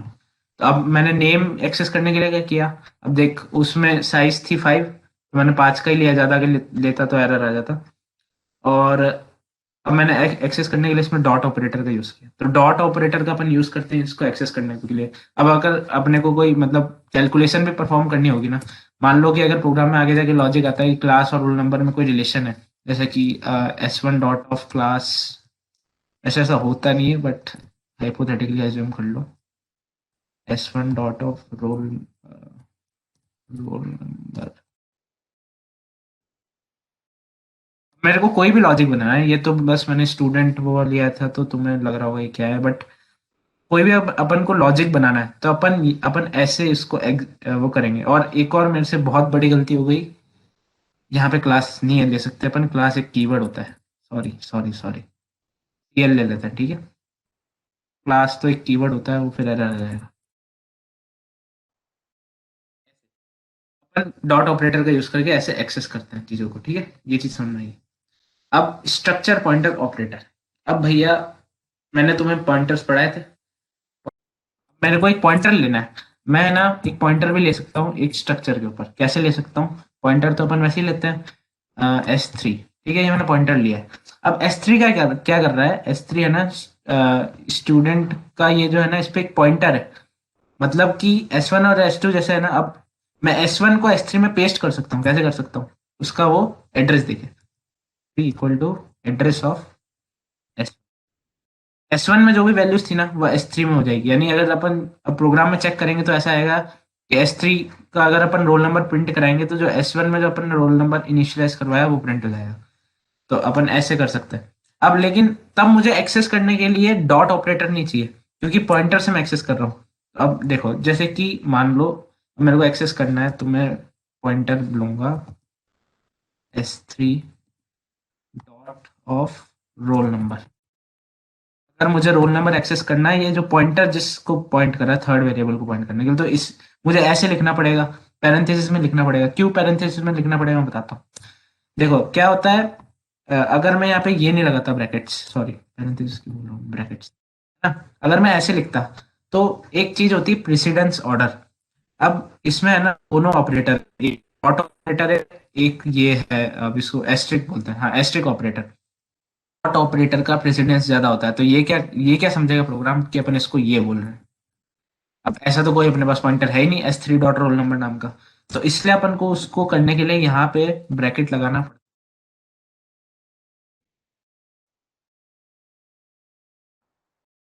तो अब मैंने नेम एक्सेस करने के लिए क्या किया, अब देख उसमें साइज थी 5, तो मैंने 5 का ही लिया, ज़्यादा के लेता तो एरर आ जाता। और अब मैंने एक्सेस करने के लिए इसमें डॉट ऑपरेटर का यूज़ किया, तो डॉट ऑपरेटर का अपन यूज़ करते हैं इसको एक्सेस करने के लिए। अब अगर अपने को कोई मतलब कैलकुलेशन भी परफॉर्म करनी होगी ना, मान लो कि अगर प्रोग्राम में आगे जाके लॉजिक आता है कि क्लास और रोल नंबर में कोई रिलेशन है, जैसे कि S1 डॉट ऑफ क्लास, ऐसा ऐसा होता नहीं है बट हाइपोथेटिकली एज्यूम कर लो, S1 dot of roll roll number. मेरे को कोई भी लॉजिक बनाना है, ये तो बस मैंने स्टूडेंट वो लिया था तो तुम्हें लग रहा होगा ये क्या है, बट कोई भी अपन को लॉजिक बनाना है तो अपन अपन ऐसे इसको वो करेंगे। और एक और मेरे से बहुत बड़ी गलती हो गई, यहाँ पे क्लास नहीं है ले सकते अपन, क्लास एक कीवर्ड होता है, सॉरी सॉरी सॉरी, CL ले लेते हैं, ठीक है। क्लास तो एक कीवर्ड होता है, वो फिर एरर आ जाएगा। अपन डॉट ऑपरेटर का यूज करके ऐसे एक्सेस करते हैं चीजों को, ठीक है, ये चीज समझ में आई। अब स्ट्रक्चर पॉइंटर ऑपरेटर, अब भैया मैंने तुम्हें पॉइंटर्स पढ़ाए थे, मेरे को एक पॉइंटर लेना है, मैं ना एक पॉइंटर भी ले सकता हूँ एक स्ट्रक्चर के ऊपर। कैसे ले सकता हूँ, पॉइंटर तो अपन वैसे ही लेते हैं, S3, ठीक है, ये मैंने पॉइंटर लिया है। अब S3 का क्या क्या कर रहा है, S3 है ना स्टूडेंट का, ये जो है ना इस पे एक पॉइंटर है, मतलब कि S1 और S2 जैसे है ना। अब मैं S1 को S3 में पेस्ट कर सकता हूँ, कैसे कर सकता हूँ, उसका वो एड्रेस देखे, equal to address of S1 में जो भी वैल्यूज थी ना वो S3 में हो जाएगी। यानी अगर अपन अब प्रोग्राम में चेक करेंगे तो ऐसा आएगा कि S3 का अगर अपन रोल नंबर प्रिंट कराएंगे तो जो S1 में जो अपन ने रोल नंबर इनिशियलाइज करवाया वो प्रिंट हो जाएगा। तो अपन ऐसे कर सकते हैं। अब लेकिन तब मुझे एक्सेस करने के लिए डॉट ऑपरेटर नहीं चाहिए, क्योंकि पॉइंटर से मैं एक्सेस कर रहा हूँ। अब देखो जैसे कि मान लो मेरे को एक्सेस करना है, तो मैं पॉइंटर लूंगा S3 dot of roll number. अगर मुझे रोल नंबर एक्सेस करना है, ये जो पॉइंटर जिसको पॉइंट कर रहा है थर्ड वेरिएबल को पॉइंट करने के लिए, तो इस मुझे ऐसे लिखना पड़ेगा, पैरेंथेसिस में लिखना पड़ेगा। क्यों पैरेंथेसिस में लिखना पड़ेगा मैं बताता हूँ। देखो क्या होता है, अगर मैं यहाँ पे ये नहीं लगाता ब्रैकेट्स, सॉरी पैरेंथेसिस क्यों बोल रहा हूँ, ब्रैकेट्स ना, अगर मैं ऐसे लिखता तो एक चीज होती है प्रेसिडेंस ऑर्डर। अब इसमें है ना दोनों ऑपरेटर, एक डॉट ऑपरेटर है, एक ये है, अब इसको एस्ट्रिक बोलते हैं, हाँ एस्ट्रिक ऑपरेटर। डॉट ऑपरेटर का प्रेसिडेंस ज्यादा होता है। तो ये क्या समझेगा प्रोग्राम कि अपन इसको ये बोल रहे हैं। अब ऐसा तो कोई अपने पास पॉइंटर है ही नहीं S3 डॉट रोल नंबर नाम का, तो इसलिए अपन को उसको करने के लिए यहाँ पे ब्रैकेट लगाना पड़ता।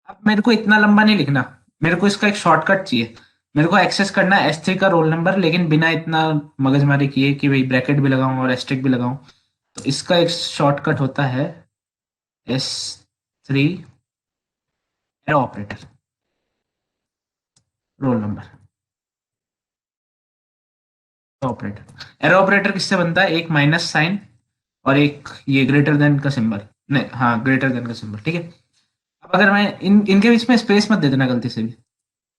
अब मेरे को इतना लंबा नहीं लिखना, मेरे को इसका एक शॉर्टकट चाहिए। मेरे को एक्सेस करना है S3 का रोल नंबर, लेकिन बिना इतना मगजमारी किए कि भाई ब्रैकेट भी लगाऊं और एस्टेरिक भी लगाऊं। तो इसका एक शॉर्टकट होता है S3 arrow operator roll number operator. Arrow operator किससे बनता है? एक माइनस साइन और एक ये ग्रेटर देन का सिंबल, नहीं हाँ ग्रेटर देन का सिंबल, ठीक है। अब अगर मैं इनके बीच में स्पेस मत दे देना गलती से भी।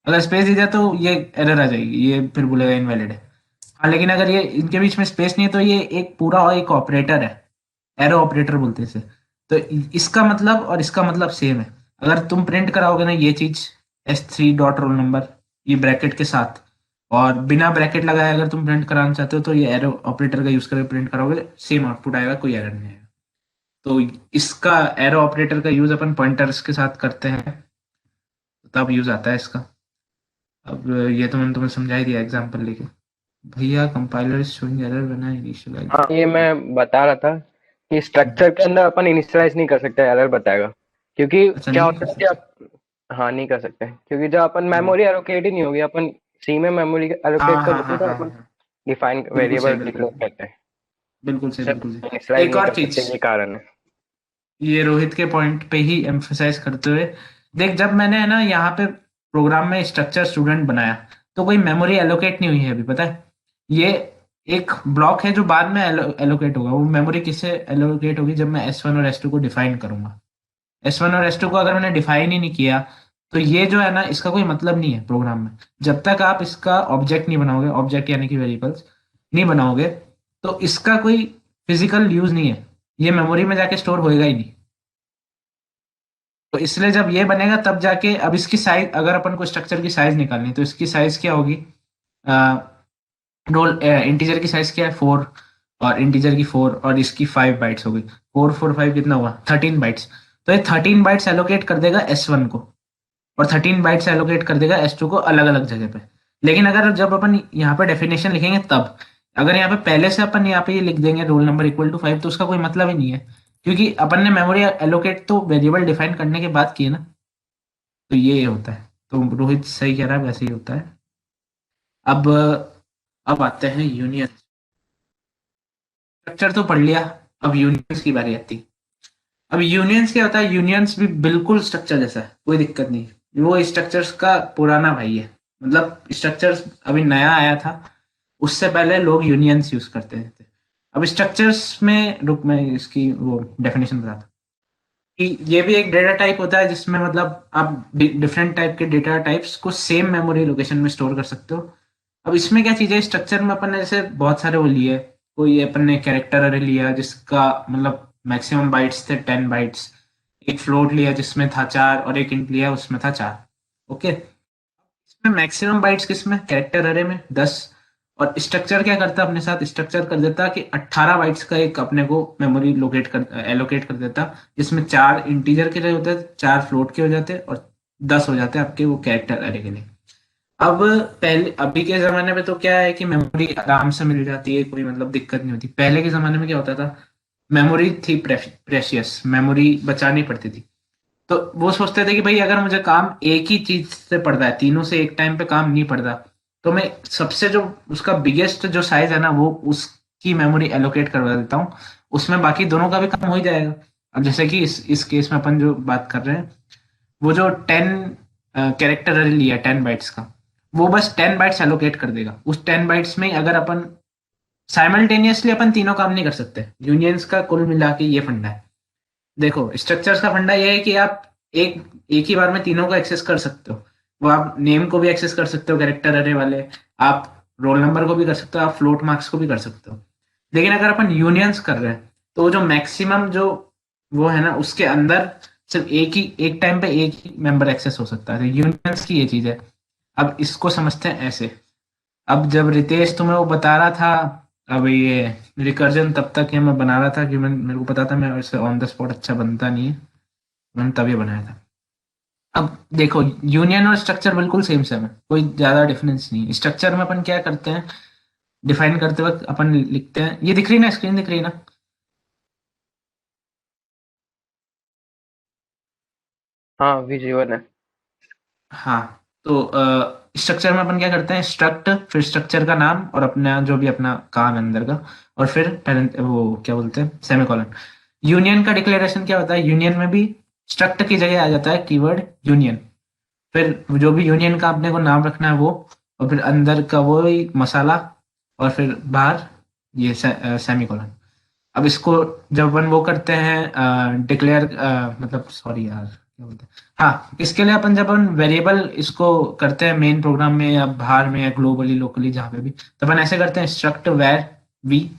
अगर स्पेस दी जाए तो ये एरर आ जाएगी, ये फिर बोलेगा इनवैलिड है। हाँ लेकिन अगर ये इनके बीच में स्पेस नहीं है तो ये एक पूरा और एक ऑपरेटर है, एरो ऑपरेटर बोलते हैं इसे। तो इसका मतलब और इसका मतलब सेम है। अगर तुम प्रिंट कराओगे ना ये चीज S3 डॉट रोल नंबर ये ब्रैकेट के साथ, और बिना ब्रैकेट लगाए अगर तुम प्रिंट कराना चाहते हो तो ये एरो ऑपरेटर का यूज करके प्रिंट करोगे, सेम आउटपुट आएगा, कोई एरर नहीं आएगा। तो इसका एरो ऑपरेटर का यूज अपन पॉइंटर्स के साथ करते हैं, तब यूज आता है इसका। अब ये तो मैंने तुम्हें समझा ही दिया एग्जांपल लेके। भैया compiler is showing error when I initialize. हाँ, ये मैं बता रहा था कि स्ट्रक्चर के अंदर अपन इनिशियलाइज नहीं कर सकते, एरर बताएगा। क्योंकि अच्छा क्या नहीं होता कर है कि सकते। आप, हाँ नहीं कर सकते, क्योंकि जब अपन मेमोरी एलोकेट ही नहीं होगी, अपन सी में मेमोरी हाँ एलोकेट कर हाँ देते हाँ हैं तो हाँ अपन हाँ, डिफाइन बिल्कुल सही वेरिएबल बिल्कुल डिक्लेयर सही करते हैं, बिल्कुल सही सिर्फ बिल्कुल सही। इनिशियलाइज एक नहीं और कर चीज, सकते, ये कारण है। ये रोहित के पॉइंट पे ही एम्फसाइज करते हुए, देख जब मैंने है ना यहाँ पे प्रोग्राम में स्ट्रक्चर स्टूडेंट बनाया तो कोई मेमोरी एलोकेट नहीं हुई है अभी, पता है। ये एक ब्लॉक है जो बाद में एलोकेट होगा। वो मेमोरी किससे एलोकेट होगी? जब मैं S1 और S2 को डिफाइन करूंगा। S1 और S2 को अगर मैंने डिफाइन ही नहीं किया तो ये जो है ना इसका कोई मतलब नहीं है प्रोग्राम में। जब तक आप इसका ऑब्जेक्ट नहीं बनाओगे, ऑब्जेक्ट यानी कि वेरिएबल्स नहीं बनाओगे, तो इसका कोई फिजिकल यूज नहीं है, ये मेमोरी में जाके स्टोर होएगा ही नहीं। तो इसलिए जब ये बनेगा तब जाके, अब इसकी साइज अगर अपन को स्ट्रक्चर की साइज निकालनी है तो इसकी साइज क्या होगी? रोल इंटीजर की साइज क्या है? 4, और इंटीजर की 4 और इसकी 5 बाइट्स हो गई। 4 4 5 कितना हुआ? 13 बाइट्स। तो ये 13 बाइट्स एलोकेट कर देगा S1 को, और 13 बाइट्स एलोकेट कर देगा S2 को अलग अलग जगह पे। लेकिन अगर जब अपन यहाँ पे डेफिनेशन लिखेंगे तब, अगर यहाँ पे पहले से अपन यहाँ पे ये लिख देंगे रोल नंबर इक्वल टू 5 तो उसका कोई मतलब ही नहीं है, क्योंकि अपन ने मेमोरी एलोकेट तो वेरिएबल डिफाइन करने के बाद किए ना। तो ये होता है। तो रोहित सही कह रहा है, वैसे ही होता है। अब अब आते हैं यूनियन। स्ट्रक्चर तो पढ़ लिया, अब यूनियंस की बारी आती है। अब यूनियंस क्या होता है? यूनियंस भी बिल्कुल स्ट्रक्चर जैसा है, कोई दिक्कत नहीं। वो स्ट्रक्चर्स का पुराना भाई है, मतलब स्ट्रक्चर्स अभी नया आया था, उससे पहले लोग यूनियंस यूज करते थे। अब स्ट्रक्चर्स में रुक, मैं इसकी वो डेफिनेशन बताता हूँ कि ये भी एक डेटा टाइप होता है जिसमें मतलब आप डिफरेंट टाइप के डेटा टाइप्स को सेम मेमोरी लोकेशन में स्टोर कर सकते हो। अब इसमें क्या चीज़ है? स्ट्रक्चर में अपन ने जैसे बहुत सारे वो लिए, कोई अपन ने कैरेक्टर अरे लिया जिसका मतलब मैक्सिमम बाइट्स थे 10 बाइट्स, एक फ्लोट लिया जिसमें था 4, और एक इंट लिया उसमें था 4। ओके, इसमें मैक्सिमम बाइट्स किसमें? कैरेक्टर अरे में 10। और स्ट्रक्चर क्या करता अपने साथ? स्ट्रक्चर कर देता कि 18 बाइट्स का एक अपने को मेमोरी लोकेट कर एलोकेट कर देता, जिसमें 4 इंटीजर के लिए होते, 4 फ्लोट के हो जाते, और 10 हो जाते आपके वो कैरेक्टर अरे के लिए। अब पहले अभी के जमाने में तो क्या है कि मेमोरी आराम से मिल जाती है, कोई मतलब दिक्कत नहीं होती। पहले के जमाने में क्या होता था? मेमोरी थी प्रेशियस, मेमोरी बचानी पड़ती थी। तो वो सोचते थे कि भाई अगर मुझे काम एक ही चीज से पड़ रहा है, तीनों से एक टाइम पे काम नहीं पड़ रहा, तो मैं सबसे जो उसका बिगेस्ट जो साइज है ना वो उसकी मेमोरी एलोकेट करवा देता हूँ, उसमें बाकी दोनों का भी काम हो ही जाएगा। अब जैसे कि इस केस में अपन जो बात कर रहे हैं, वो जो 10 कैरेक्टर लिया 10 बाइट्स का, वो बस 10 बाइट्स एलोकेट कर देगा। उस 10 बाइट्स में अगर अपन साइमल्टेनियसली अपन तीनों काम नहीं कर सकते। यूनियंस का कुल मिला के ये फंडा है। देखो स्ट्रक्चर्स का फंडा ये है कि आप एक एक ही बार में तीनों को एक्सेस कर सकते हो। वो आप नेम को भी एक्सेस कर सकते हो कैरेक्टर अरे वाले, आप रोल नंबर को भी कर सकते हो, आप फ्लोट मार्क्स को भी कर सकते हो। लेकिन अगर अपन यूनियंस कर रहे हैं तो वो जो मैक्सिमम जो वो है ना उसके अंदर सिर्फ एक टाइम पे एक ही मेंबर एक्सेस हो सकता है। तो यूनियंस की ये चीज है। अब इसको समझते हैं ऐसे। अब जब रितेश तुम्हें वो बता रहा था अब ये रिकर्जन तब तक है मैं बना रहा था कि मेरे को पता था मैं ऐसे ऑन द स्पॉट अच्छा बनता नहीं है, मैंने तभी बनाया था। अब देखो, यूनियन और स्ट्रक्चर बिल्कुल सेम सेम है, कोई ज्यादा डिफरेंस नहीं है। स्ट्रक्चर में अपन क्या करते हैं, डिफाइन करते वक्त अपन लिखते हैं, ये दिख रही ना, स्क्रीन दिख रही ना? हाँ V1 है। हाँ, तो स्ट्रक्चर में अपन क्या करते हैं, स्ट्रक्ट, फिर स्ट्रक्चर का नाम और अपना जो भी अपना काम है अंदर का, और फिर पेरेंट वो क्या बोलते हैं, सेमीकोलन। यूनियन का डिक्लेरेशन क्या होता है, यूनियन में भी स्ट्रक्ट की जगह आ जाता है कीवर्ड यूनियन, फिर जो भी यूनियन का अपने को नाम रखना है वो, और फिर अंदर का वो ही मसाला, और फिर बाहर ये सेमीकोलन। अब इसको जब अपन वो करते हैं डिक्लेयर, मतलब सॉरी यार क्या बोलते हैं, हाँ, इसके लिए अपन जब अपन वेरिएबल इसको करते हैं मेन प्रोग्राम में या बाहर में या ग्लोबली लोकली जहाँ पे भी, तो अपन ऐसे करते हैं स्ट्रक्ट वेर वी,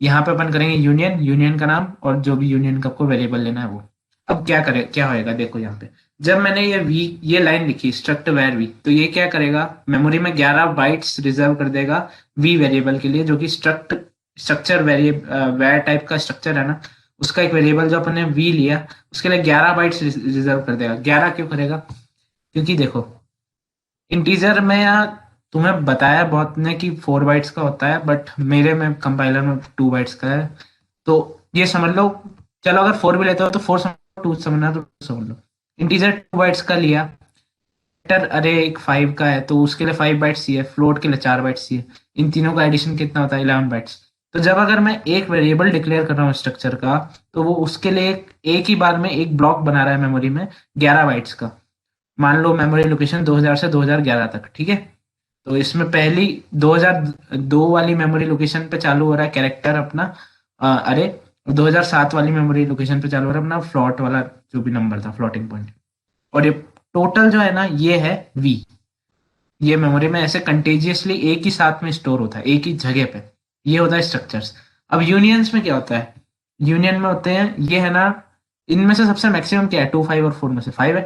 यहाँ पे अपन करेंगे यूनियन, यूनियन का नाम और जो भी यूनियन का आपको वेरिएबल लेना है वो। अब क्या करे, क्या होएगा, देखो यहाँ पे जब मैंने ये वी, ये लाइन लिखी स्ट्रक्ट वेर वी, तो ये क्या करेगा, मेमोरी में 11 बाइट्स रिजर्व कर देगा वी वेरिएबल के लिए, जो कि स्ट्रक्चर वेर टाइप का स्ट्रक्चर है ना, उसका एक वेरिएबल जो अपने वी लिया, उसके लिए 11 बाइट्स रिजर्व कर देगा। 11 क्यों करेगा, क्योंकि देखो इंटीजर में या तुम्हें बताया बहुत ने कि 4 बाइट्स का होता है, बट मेरे में कंपाइलर में 2 बाइट्स का है, तो ये समझ लो, चलो अगर 4 भी लेते हो तो 4 समझ, 2 समझना तो समझ लो। इंटीजर 2 बाइट्स का लिया, वेक्टर अरे एक 5 का है तो उसके लिए 5 बाइट्स चाहिए, फ्लोट के लिए 4 बाइट्स चाहिए, इन तीनों का एडिशन कितना होता है, 11 बाइट्स। तो जब अगर मैं एक वेरिएबल डिक्लेयर कर रहा हूँ स्ट्रक्चर का, तो वो उसके लिए एक ही बार में एक ब्लॉक बना रहा है मेमोरी में 11 बाइट्स का। मान लो मेमोरी लोकेशन 2000 से 2011 तक, ठीक है? तो इसमें पहली 2002 वाली मेमोरी लोकेशन पे चालू हो रहा है कैरेक्टर अपना अरे, 2007 वाली मेमोरी लोकेशन पे चालू हो रहा है अपना फ्लॉट वाला जो भी नंबर था, फ्लोटिंग पॉइंट। और ये टोटल जो है ना, ये है वी, ये मेमोरी में ऐसे कंटेजियसली एक ही साथ में स्टोर होता है एक ही जगह पे, ये होता है स्ट्रक्चर्स। अब यूनियंस में क्या होता है, यूनियन में होते हैं ये है ना, इनमें से सबसे मैक्सिमम क्या है, 2 5 और 4 में से 5 है।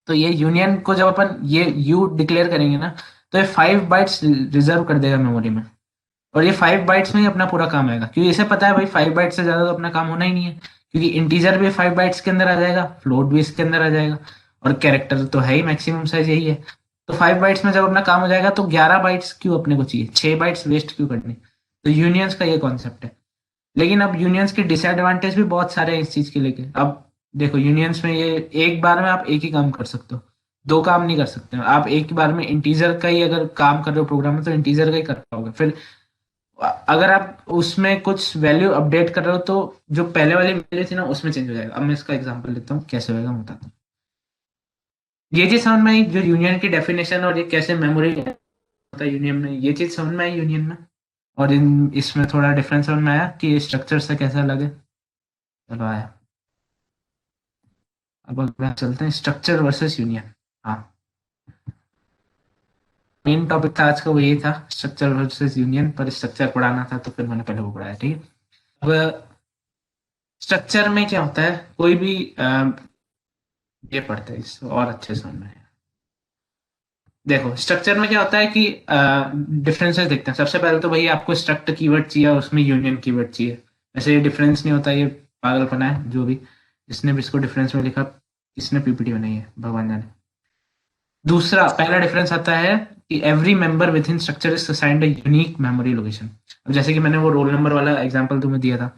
तो ये यूनियन को जब अपन ये यू डिक्लेयर करेंगे ना, तो ये 5 बाइट्स रिजर्व कर देगा मेमोरी में, और ये 5 बाइट्स में ही अपना पूरा काम आएगा, क्योंकि इसे पता है भाई 5 बाइट्स से ज्यादा तो अपना काम होना ही नहीं है, क्योंकि इंटीजर भी 5 बाइट्स के अंदर आ जाएगा, फ्लोट भी इसके अंदर आ जाएगा, और कैरेक्टर तो है ही, मैक्सिमम साइज यही है। तो 5 बाइट्स में जब अपना काम हो जाएगा तो 11 बाइट्स क्यों अपने को चाहिए, 6 बाइट्स वेस्ट क्यों करनी। तो यूनियंस का ये कॉन्सेप्ट है। लेकिन अब यूनियंस के डिसएडवांटेज भी बहुत सारे हैं इस चीज के लेके। अब देखो यूनियंस में ये एक बार में आप एक ही काम कर सकते हो, दो काम नहीं कर सकते हो आप एक ही बार में। इंटीजर का ही अगर काम कर रहे हो प्रोग्राम में तो इंटीजर का ही कर पाओगे, फिर अगर आप उसमें कुछ वैल्यू अपडेट कर रहे हो तो जो पहले वाली वैल्यू थी ना उसमें चेंज हो जाएगा। अब मैं इसका एग्जांपल लेता हूँ कैसे होगा, मैं बताता हूँ। ये चीज समझ में आई, जो यूनियन की डेफिनेशन और ये कैसे मेमोरी होता है यूनियन में, ये चीज समझ में आई यूनियन में। और इन इसमें थोड़ा डिफरेंस समझ में आया कि स्ट्रक्चर से कैसा लगे, चलो आया। अब अगला चलते हैं, स्ट्रक्चर वर्सेस यूनियन। हाँ, मेन टॉपिक था आज का वो ये था, स्ट्रक्चर वर्सेस यूनियन, पर स्ट्रक्चर पढ़ाना था तो फिर मैंने पहले वो पढ़ाया, ठीक है? अब स्ट्रक्चर में क्या होता है, कोई भी ये पढ़ते हैं इसको और अच्छे से समझ में आएगा। देखो स्ट्रक्चर में क्या होता है कि डिफरेंसेस देखते हैं। सबसे पहले तो भैया आपको स्ट्रक्ट कीवर्ड चाहिए और उसमें यूनियन कीवर्ड चाहिए, ऐसे ये डिफरेंस नहीं होता, ये पागलपना है। जो भी जिसने भी इसको डिफरेंस में लिखा, किसने पीपीटी बनाई है भगवान जाने। दूसरा पहला डिफरेंस आता है कि every member with in structure is assigned a unique memory location. अब जैसे कि मैंने वो रोल नंबर वाला एग्जांपल तुम्हें दिया था,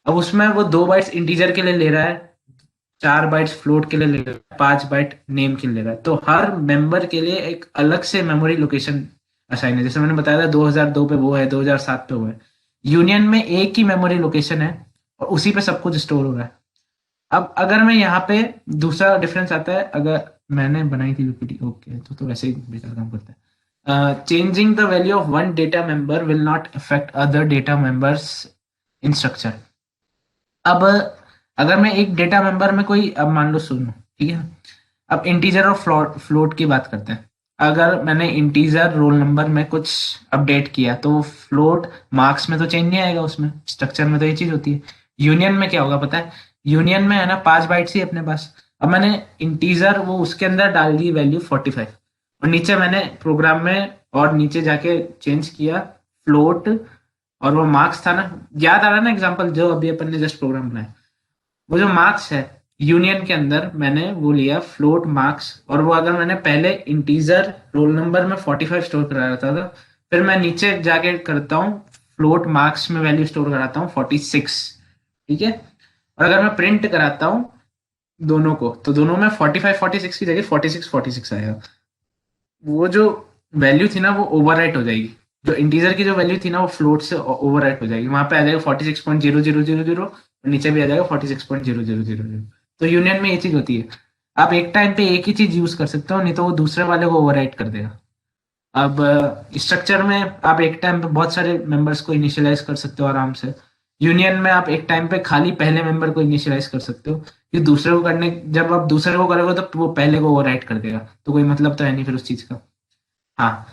अब उसमें वो 2 बाइट्स इंटीजर के लिए ले रहा है, 4 बाइट्स फ्लोट के लिए ले रहा है, 5 बाइट नेम के लिए ले रहा है। तो हर मेंबर के लिए एक अलग से मेमोरी लोकेशन असाइन है। जैसे मैंने बताया था 2002 पे वो है, 2007 पे वो है। यूनियन में एक ही मेमोरी लोकेशन है और उसी पे सब कुछ स्टोर हो रहा है। अब अगर मैं यहाँ पे दूसरा डिफरेंस आता है, अगर मैंने बनाई थी पीपीटी, ओके, तो वैसे ही बेकार काम करता है। Changing the value of one data member will not affect other data members in structure. अब अगर मैं एक डेटा मेंबर में कोई, अब मान लो सुनो, ठीक है ना? अब इंटीजर और फ्लोट की बात करते हैं। अगर मैंने इंटीजर रोल नंबर में कुछ अपडेट किया तो फ्लोट मार्क्स में तो चेंज नहीं आएगा, उसमें स्ट्रक्चर में तो ये चीज होती है। यूनियन में क्या होगा पता है, यूनियन में है ना 5 बाइट्स ही अपने पास। अब मैंने इंटीजर वो उसके अंदर डाल दी वैल्यू 45, और नीचे मैंने प्रोग्राम में और नीचे जाके चेंज किया फ्लोट और वो मार्क्स था ना, याद आ रहा है ना एग्जांपल जो अभी अपन ने जस्ट प्रोग्राम बनाया, वो जो मार्क्स है यूनियन के अंदर मैंने वो लिया फ्लोट मार्क्स, और वो अगर मैंने पहले इंटीजर रोल नंबर में 45 स्टोर करा रहता था, फिर मैं नीचे जाके करता हूँ फ्लोट मार्क्स में वैल्यू स्टोर कराता हूँ 46, ठीक है। और अगर मैं प्रिंट कराता हूँ दोनों को, तो दोनों में 45 46 की जगह 46 46 आएगा। वो जो वैल्यू थी ना वो ओवरराइट हो जाएगी, जो इंटीजर की जो वैल्यू थी ना वो फ्लोट से ओवरराइट हो जाएगी, वहां पे आ जाएगा 46.0000 और नीचे भी आ जाएगा 46.0000। तो यूनियन में ये चीज होती है, आप एक टाइम पे एक ही चीज यूज कर सकते हो, नहीं तो वो दूसरे वाले को ओवरराइट कर देगा। अब स्ट्रक्चर में आप एक टाइम पे बहुत सारे मेंबर्स को इनिशियलाइज कर सकते हो आराम से, यूनियन में आप एक टाइम पे खाली पहले मेंबर को इनिशियलाइज कर सकते हो, कि दूसरे को करने, जब आप दूसरे को करोगे तो वो पहले को ओवरराइट कर देगा, तो कोई मतलब तो है नहीं फिर उस चीज का। हाँ,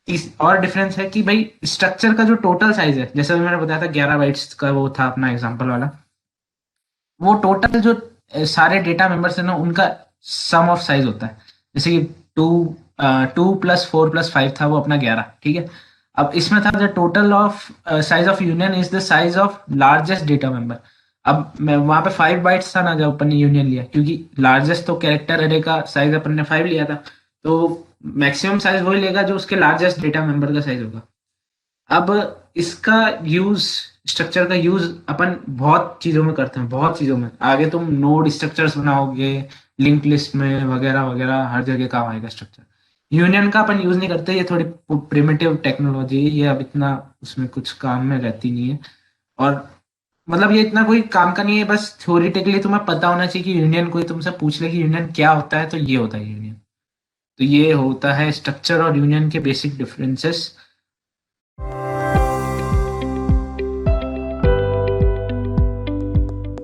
इस और डिफरेंस है कि भाई स्ट्रक्चर का जो टोटल साइज है, जैसे मैंने बताया था 11 बाइट्स का वो था अपना एग्जांपल वाला, वो टोटल जो सारे डेटा मेंबर्स है ना उनका सम ऑफ साइज होता है। जैसे कि 2 + 4 + 5 था वो अपना 11, ठीक है। अब इसमें था the total of size of union is the size of largest data member. अब मैं वहां पे 5 बाइट्स था ना जब अपन ने यूनियन लिया, क्योंकि लार्जेस्ट तो कैरेक्टर अरे का साइज अपन ने 5 लिया था, तो मैक्सिमम साइज वही लेगा जो उसके लार्जेस्ट डेटा मेंबर का साइज होगा। अब इसका यूज, स्ट्रक्चर का यूज अपन बहुत चीजों में करते हैं, बहुत चीजों में। आगे तुम नोड स्ट्रक्चर्स बनाओगे, लिंक लिस्ट में वगैरह वगैरह, हर जगह काम आएगा स्ट्रक्चर। यूनियन का अपन यूज नहीं करते, ये थोड़ी प्रिमिटिव टेक्नोलॉजी है, ये अब इतना उसमें कुछ काम में रहती नहीं है। और मतलब ये इतना कोई काम का नहीं है, बस थ्योरेटिकली तुम्हें पता होना चाहिए कि यूनियन, कोई तुमसे पूछ ले कि यूनियन क्या होता है, तो ये होता है यूनियन। तो ये होता है स्ट्रक्चर और यूनियन के बेसिक डिफरेंसेस।